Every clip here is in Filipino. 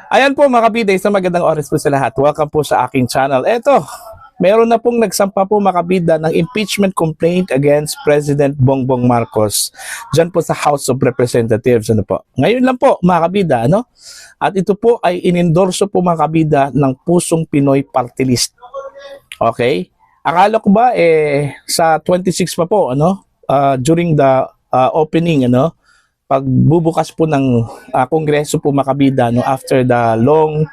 Ayan po mga kabida, isang magandang oras po sa lahat. Welcome po sa aking channel. Eto, meron na pong nagsampa po mga kabida ng impeachment complaint against President Bongbong Marcos dyan po sa House of Representatives. Ano po? Ngayon lang po mga kabida, ano? At ito po ay inendorso po mga kabida ng Pusong Pinoy Party List. Okay? Akala ko ba sa 26 pa po, ano? During the opening, ano? Pagbubukas po ng kongreso po makabida no, after the long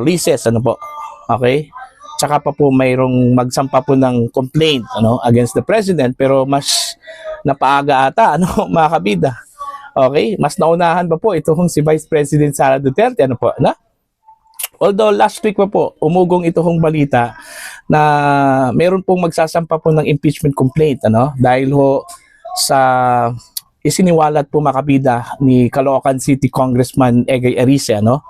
recess, ano po, okay? Tsaka pa po mayroong magsampa po ng complaint ano, against the president, pero mas napaaga ata ano, mga kabida. Okay? Mas naunahan pa po itong si Vice President Sara Duterte, ano po, na? Although last week pa po, umugong itong balita na meron pong magsasampa po ng impeachment complaint, ano, dahil ho sa isiniwalat po makabida ni Caloocan City Congressman Egay Erice, ano?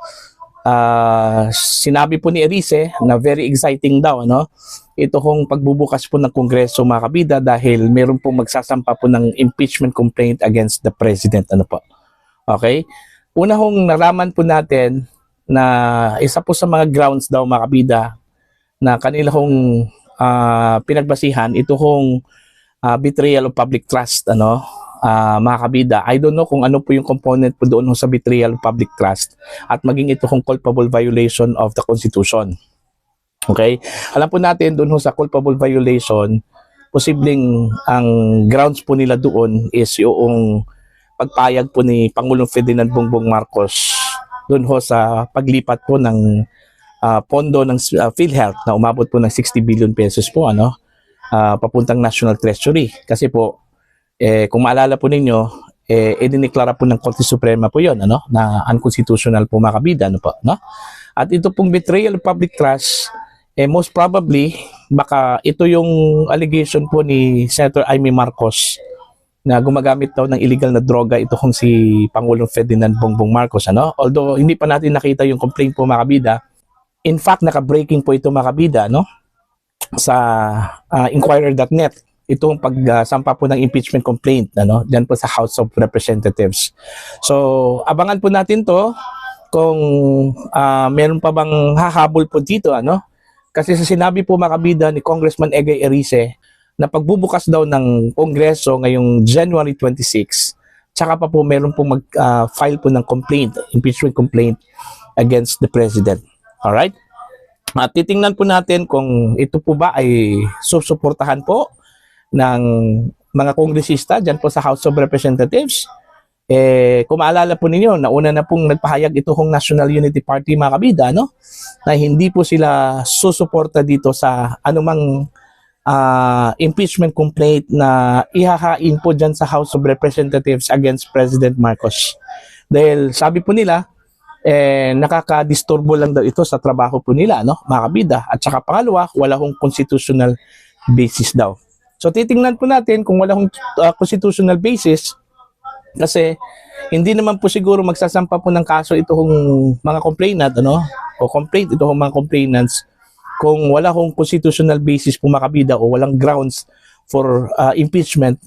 Sinabi po ni Erice na very exciting daw, ano? Ito kong pagbubukas po ng Kongreso makabida dahil meron pong magsasampa po ng impeachment complaint against the president, ano po. Okay? Una hong naraman po natin na isa po sa mga grounds daw makabida na kanila hong pinagbasihan, ito hong betrayal of public trust, ano? Mga kabida, I don't know kung ano po yung component po doon sa betrayal of public trust at maging ito kung culpable violation of the Constitution. Okay? Alam po natin doon sa culpable violation, posibleng ang grounds po nila doon is yung pagpayag po ni Pangulong Ferdinand Bongbong Marcos doon sa paglipat po ng pondo ng PhilHealth na umabot po ng 60 billion pesos po, ano? Papuntang National Treasury. Kasi po kung maalala po ninyo, idineklara po ng Korte Suprema po 'yon, ano, na unconstitutional po mga kabida, ano po, no? At ito pong betrayal of public trust, most probably baka ito yung allegation po ni Senator Amy Marcos na gumagamit daw ng illegal na droga ito kung si Pangulong Ferdinand Bongbong Marcos, ano? Although hindi pa natin nakita yung complaint po mga kabida. In fact, naka-breaking po ito mga kabida, no? Sa inquirer.net itong pagsampa po ng impeachment complaint, ano, diyan po sa House of Representatives. So, abangan po natin to kung meron pa bang hahabol po dito, ano? Kasi sa sinabi po makabida ni Congressman Egay Erice na pagbubukas daw ng Kongreso ngayong January 26, tsaka pa po meron po mag-file po ng complaint, impeachment complaint against the President. Alright? At titingnan po natin kung ito po ba ay susuportahan po ng mga kongresista dyan po sa House of Representatives. Kung maalala po ninyo, nauna na pong nagpahayag itong National Unity Party mga kabida, no? Na hindi po sila susuporta dito sa anumang impeachment complaint na ihahain po dyan sa House of Representatives against President Marcos. Dahil sabi po nila, nakakadisturbo lang daw ito sa trabaho po nila, no? Mga kabida. At saka pangalawa, wala hong constitutional basis daw. So titingnan po natin kung wala hong constitutional basis kasi hindi naman po siguro magsasampa po ng kaso itong mga complainant, ano? O complaint itong mga complainants kung wala hong constitutional basis po makabida o walang grounds for impeachment,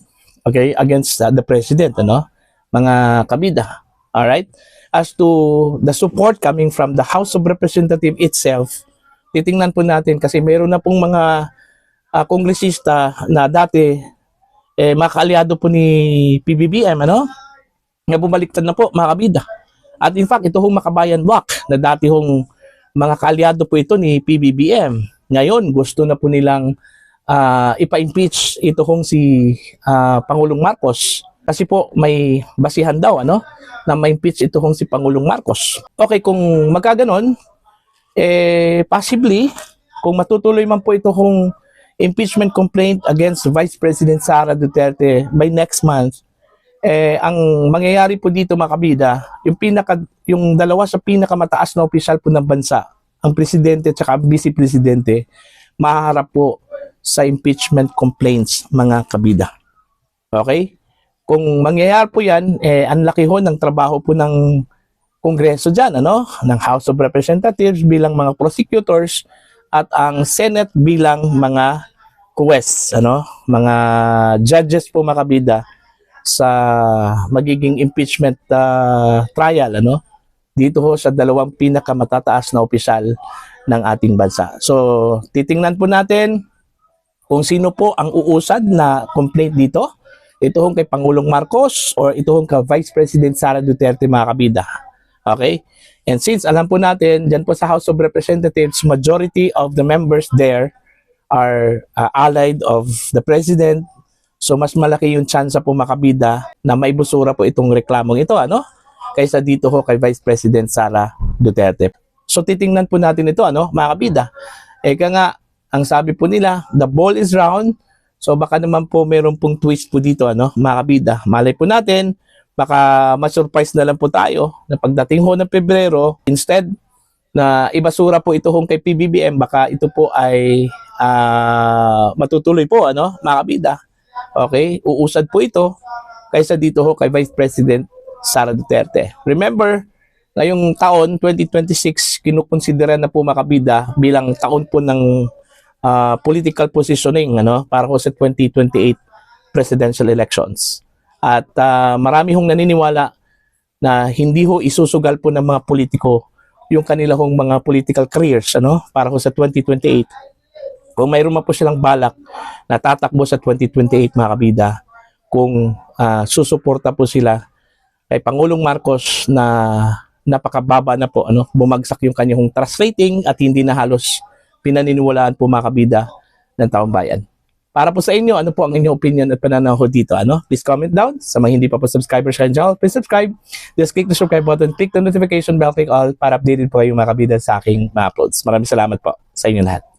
okay, against the president, ano? Mga kabida. All right? As to the support coming from the House of Representatives itself, titingnan po natin kasi meron na pong mga kongresista na dati mga kaalyado po ni PBBM, ano? Nga bumaliktad na po mga kabida. At in fact, ito hong Makabayan Bloc na dati hong mga kaalyado po ito ni PBBM. Ngayon, gusto na po nilang ipa-impeach ito hong si Pangulong Marcos kasi po may basihan daw, ano? Na ma-impeach ito hong si Pangulong Marcos. Okay, kung magkaganon, possibly, kung matutuloy man po ito hong impeachment complaint against Vice President Sara Duterte by next month, ang mangyayari po dito mga kabida, yung dalawa sa pinakamataas na opisyal po ng bansa, ang presidente at saka vice presidente, maharap po sa impeachment complaints mga kabida. Okay? Kung mangyayari po yan, ang laki ho ng trabaho po ng Kongreso dyan, ano? Ng House of Representatives bilang mga prosecutors at ang Senate bilang mga kuwes, ano, mga judges po makabida sa magiging impeachment trial, ano, dito ho sa dalawang pinakamatataas na opisyal ng ating bansa. So, titingnan po natin kung sino po ang uusad na complaint dito. Ito hong kay Pangulong Marcos or ito hong kay Vice President Sara Duterte, mga kabida. Okay? And since alam po natin, dyan po sa House of Representatives, majority of the members there are allied of the President. So mas malaki yung chance po, mga kabida, na maibusura po itong reklamong ito, ano? Kaysa dito ho kay Vice President Sara Duterte. So titingnan po natin ito, ano, mga kabida. Eka nga, ang sabi po nila, the ball is round. So baka naman po meron pong twist po dito, ano, mga kabida. Malay po natin, baka ma-surprise na lang po tayo na pagdating ho ng Pebrero, instead na ibasura po ito hong kay PBBM, baka ito po ay matutuloy po, ano, mga kabida. Okay, uusad po ito kaysa dito ho kay Vice President Sara Duterte. Remember, ngayong taon 2026 kinukonsidera na po, mga kabida, bilang taon po ng political positioning, ano, para ho sa 2028 presidential elections. At marami hong naniniwala na hindi ho isusugal po ng mga politiko yung kanila hong mga political careers, ano, para ho sa 2028. Kung mayroon man po silang balak na tatakbo sa 2028, mga kabida, kung susuporta po sila kay Pangulong Marcos na napakababa na po, ano, bumagsak yung kanyang trust rating at hindi na halos pinaniniwalaan po, mga kabida, ng taong bayan. Para po sa inyo, ano po ang inyong opinion at pananaw dito, ano? Please comment down. Sa mga hindi pa po subscribers sa channel, please subscribe. Just click the subscribe button, click the notification bell, click all para updated po kayo, mga kabida, sa aking mga uploads. Maraming salamat po sa inyo lahat.